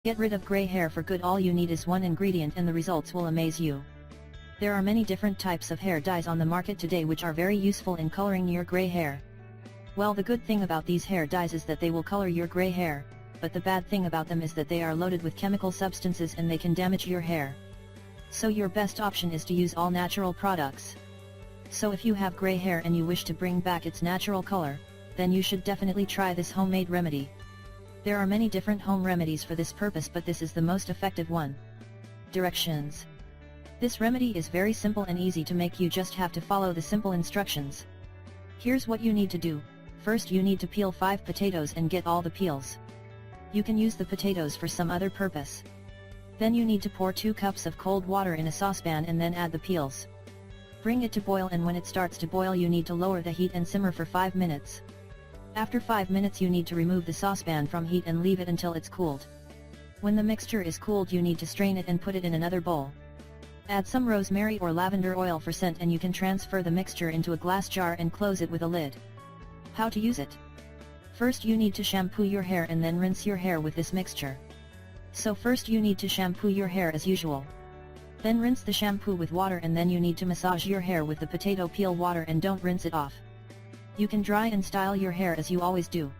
Get rid of gray hair for good. All you need is one ingredient and the results will amaze you. There are many different types of hair dyes on the market today which are very useful in coloring your gray hair. Well, the good thing about these hair dyes is that they will color your gray hair, but the bad thing about them is that they are loaded with chemical substances and they can damage your hair. So your best option is to use all natural products. So if you have gray hair and you wish to bring back its natural color, then you should definitely try this homemade remedy. There are many different home remedies for this purpose, but this is the most effective one. Directions. This remedy is very simple and easy to make. You just have to follow the simple instructions. Here's what you need to do. First you need to peel 5 potatoes and get all the peels. You can use the potatoes for some other purpose. Then you need to pour 2 cups of cold water in a saucepan and then add the peels. Bring it to boil, and when it starts to boil you need to lower the heat and simmer for 5 minutes. After 5 minutes you need to remove the saucepan from heat and leave it until it's cooled. When the mixture is cooled you need to strain it and put it in another bowl. Add some rosemary or lavender oil for scent, and you can transfer the mixture into a glass jar and close it with a lid. How to use it? First you need to shampoo your hair and then rinse your hair with this mixture. So first you need to shampoo your hair as usual. Then rinse the shampoo with water, and then you need to massage your hair with the potato peel water and don't rinse it off. You can dry and style your hair as you always do.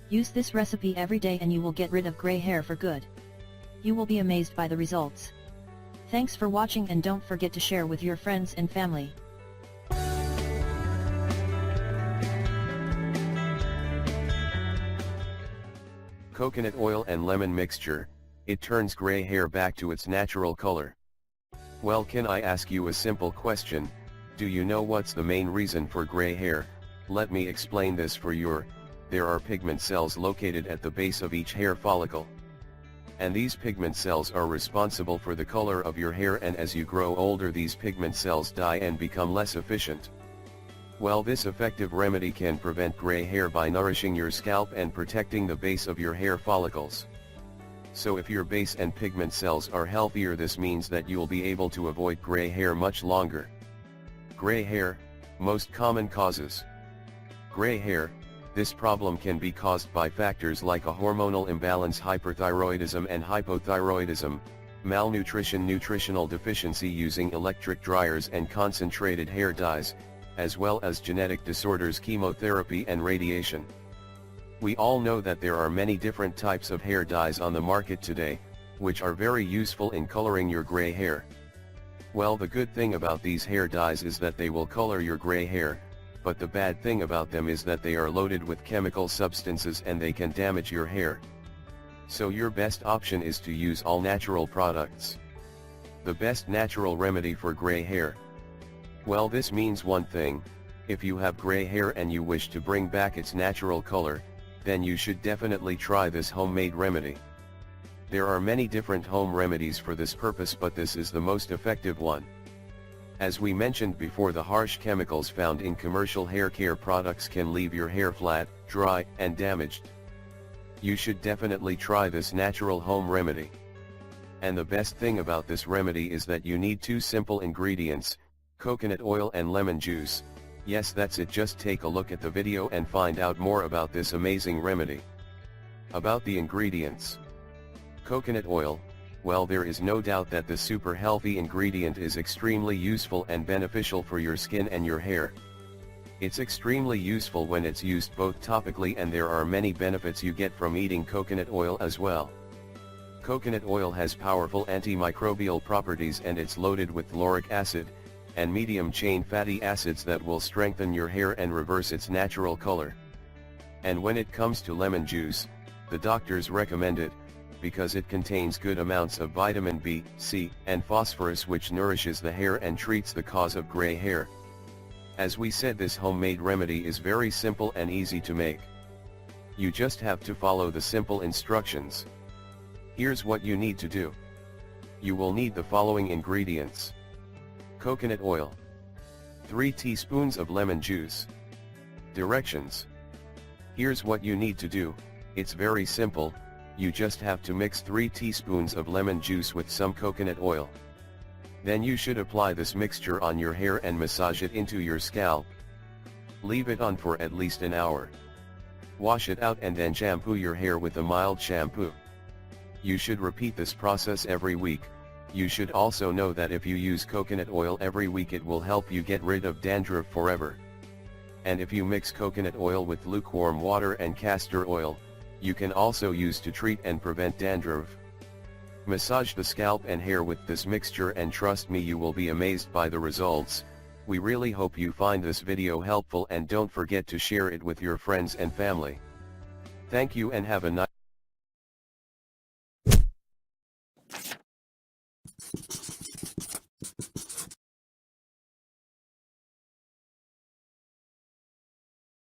Use this recipe every day and you will get rid of gray hair for good. You will be amazed by the results. Thanks for watching, and don't forget to share with your friends and family. Coconut oil and lemon mixture, it turns gray hair back to its natural color. Well, can I ask you a simple question? Do you know what's the main reason for gray hair? Let me explain this for you. There are pigment cells located at the base of each hair follicle. And these pigment cells are responsible for the color of your hair, and as you grow older these pigment cells die and become less efficient. Well, this effective remedy can prevent gray hair by nourishing your scalp and protecting the base of your hair follicles. So if your base and pigment cells are healthier, this means that you'll be able to avoid gray hair much longer. Gray hair, most common causes. Gray hair, this problem can be caused by factors like a hormonal imbalance, hyperthyroidism and hypothyroidism, malnutrition, nutritional deficiency, using electric dryers and concentrated hair dyes, as well as genetic disorders, chemotherapy and radiation. We all know that there are many different types of hair dyes on the market today, which are very useful in coloring your gray hair. Well, the good thing about these hair dyes is that they will color your gray hair, but the bad thing about them is that they are loaded with chemical substances and they can damage your hair. So your best option is to use all natural products. The best natural remedy for gray hair. Well, this means one thing: if you have gray hair and you wish to bring back its natural color, then you should definitely try this homemade remedy. There are many different home remedies for this purpose, but this is the most effective one. As we mentioned before, the harsh chemicals found in commercial hair care products can leave your hair flat, dry, and damaged. You should definitely try this natural home remedy. And the best thing about this remedy is that you need 2 simple ingredients: coconut oil and lemon juice. Yes, that's it. Just take a look at the video and find out more about this amazing remedy. About the ingredients. Coconut oil. Well, there is no doubt that the super healthy ingredient is extremely useful and beneficial for your skin and your hair. It's extremely useful when it's used both topically, and there are many benefits you get from eating coconut oil as well. Coconut oil has powerful antimicrobial properties, and it's loaded with lauric acid and medium-chain fatty acids that will strengthen your hair and reverse its natural color. And when it comes to lemon juice, the doctors recommend it, because it contains good amounts of vitamin B, C, and phosphorus, which nourishes the hair and treats the cause of gray hair. As we said, this homemade remedy is very simple and easy to make. You just have to follow the simple instructions. Here's what you need to do. You will need the following ingredients: coconut oil, 3 teaspoons of lemon juice. Directions. Here's what you need to do. It's very simple. You just have to mix 3 teaspoons of lemon juice with some coconut oil. Then you should apply this mixture on your hair and massage it into your scalp. Leave it on for at least an hour. Wash it out and then shampoo your hair with a mild shampoo. You should repeat this process every week. You should also know that if you use coconut oil every week it will help you get rid of dandruff forever. And if you mix coconut oil with lukewarm water and castor oil, you can also use to treat and prevent dandruff. Massage the scalp and hair with this mixture and trust me, you will be amazed by the results. We really hope you find this video helpful and don't forget to share it with your friends and family. Thank you and have a nice